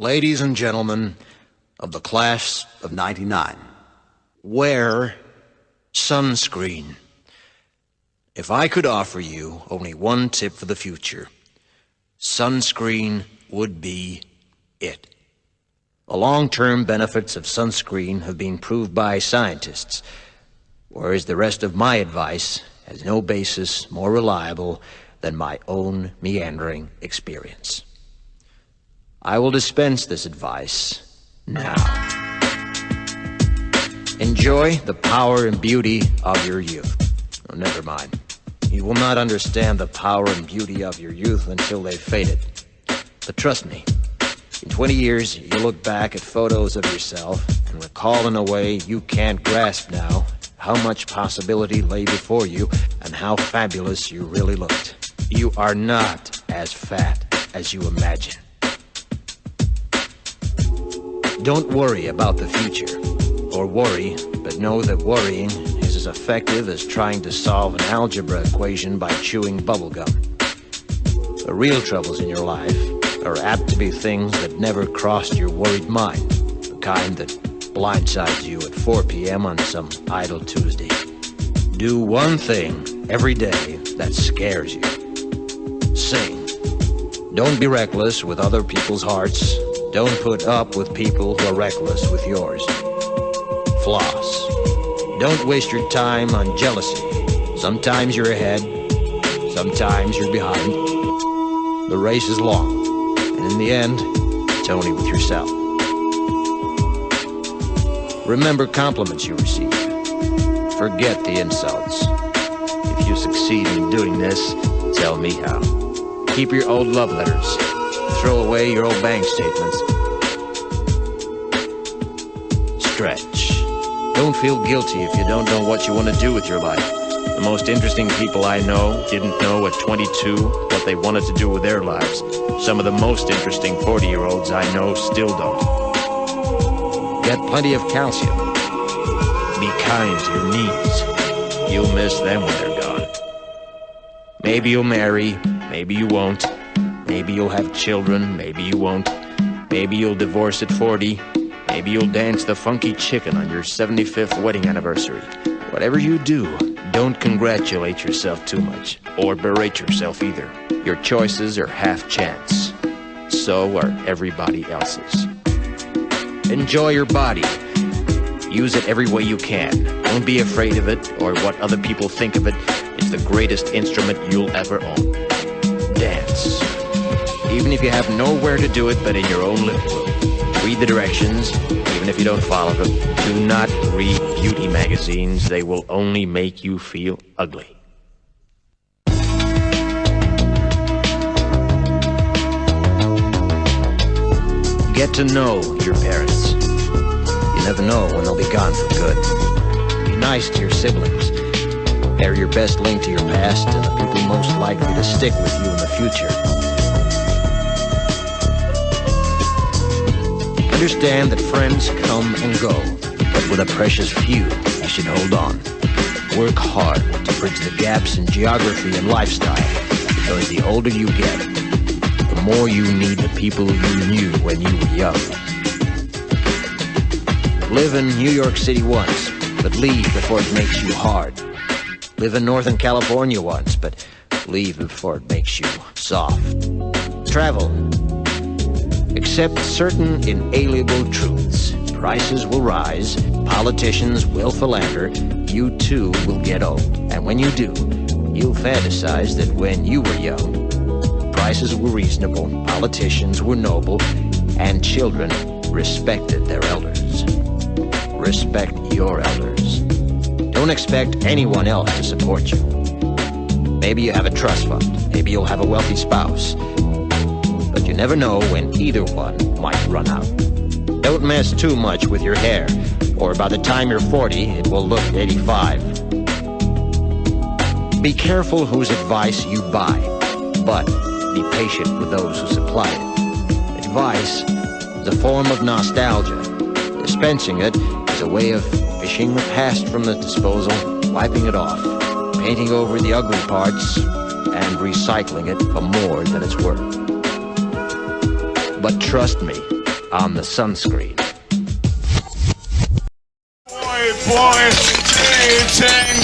Ladies and gentlemen of the class of '99, wear sunscreen. If I could offer you only one tip for the future, sunscreen would be it. The long-term benefits of sunscreen have been proved by scientists, whereas the rest of my advice has no basis more reliable than my own meandering experience. I will dispense this advice now. Enjoy the power and beauty of your youth. Oh, never mind. You will not understand the power and beauty of your youth until they've faded. But trust me, in 20 years, you'll look back at photos of yourself and recall in a way you can't grasp now how much possibility lay before you and how fabulous you really looked. You are not as fat as you imagine. Don't worry about the future, or worry, but know that worrying is as effective as trying to solve an algebra equation by chewing bubblegum. The real troubles in your life are apt to be things that never crossed your worried mind, the kind that blindsides you at 4 p.m. on some idle Tuesday. Do one thing every day that scares you. Sing. Don't be reckless with other people's hearts. Don't put up with people who are reckless with yours. Floss. Don't waste your time on jealousy. Sometimes you're ahead, sometimes you're behind. The race is long, and in the end, it's only with yourself. Remember compliments you receive. Forget the insults. If you succeed in doing this, tell me how. Keep your old love letters. Throw away your old bank statements. Stretch. Don't feel guilty if you don't know what you want to do with your life. The most interesting people I know didn't know at 22 what they wanted to do with their lives. Some of the most interesting 40-year-olds I know still don't. Get plenty of calcium. Be kind to your knees. You'll miss them when they're gone. Maybe you'll marry, maybe you won't. Maybe you'll have children, maybe you won't. Maybe you'll divorce at 40. Maybe you'll dance the funky chicken on your 75th wedding anniversary. Whatever you do, don't congratulate yourself too much, or berate yourself either. Your choices are half chance. So are everybody else's. Enjoy your body. Use it every way you can. Don't be afraid of it, or what other people think of it. It's the greatest instrument you'll ever own. Dance. Even if you have nowhere to do it but in your own living room. Read the directions, even if you don't follow them. Do not read beauty magazines. They will only make you feel ugly. Get to know your parents. You never know when they'll be gone for good. Be nice to your siblings. They're your best link to your past and the people most likely to stick with you in the future. Understand that friends come and go, but with a precious few, you should hold on. Work hard to bridge the gaps in geography and lifestyle, because the older you get, the more you need the people you knew when you were young. Live in New York City once, but leave before it makes you hard. Live in Northern California once, but leave before it makes you soft. Travel. Accept certain inalienable truths. Prices will rise, politicians will philander, you too will get old. And when you do, you'll fantasize that when you were young, prices were reasonable, politicians were noble, and children respected their elders. Respect your elders. Don't expect anyone else to support you. Maybe you have a trust fund, maybe you'll have a wealthy spouse. But you never know when either one might run out. Don't mess too much with your hair, or by the time you're 40, it will look 85. Be careful whose advice you buy, but be patient with those who supply it. Advice is a form of nostalgia. Dispensing it is a way of fishing the past from the disposal, wiping it off, painting over the ugly parts, and recycling it for more than it's worth. But trust me, on the Sunscreen. Boy, dating.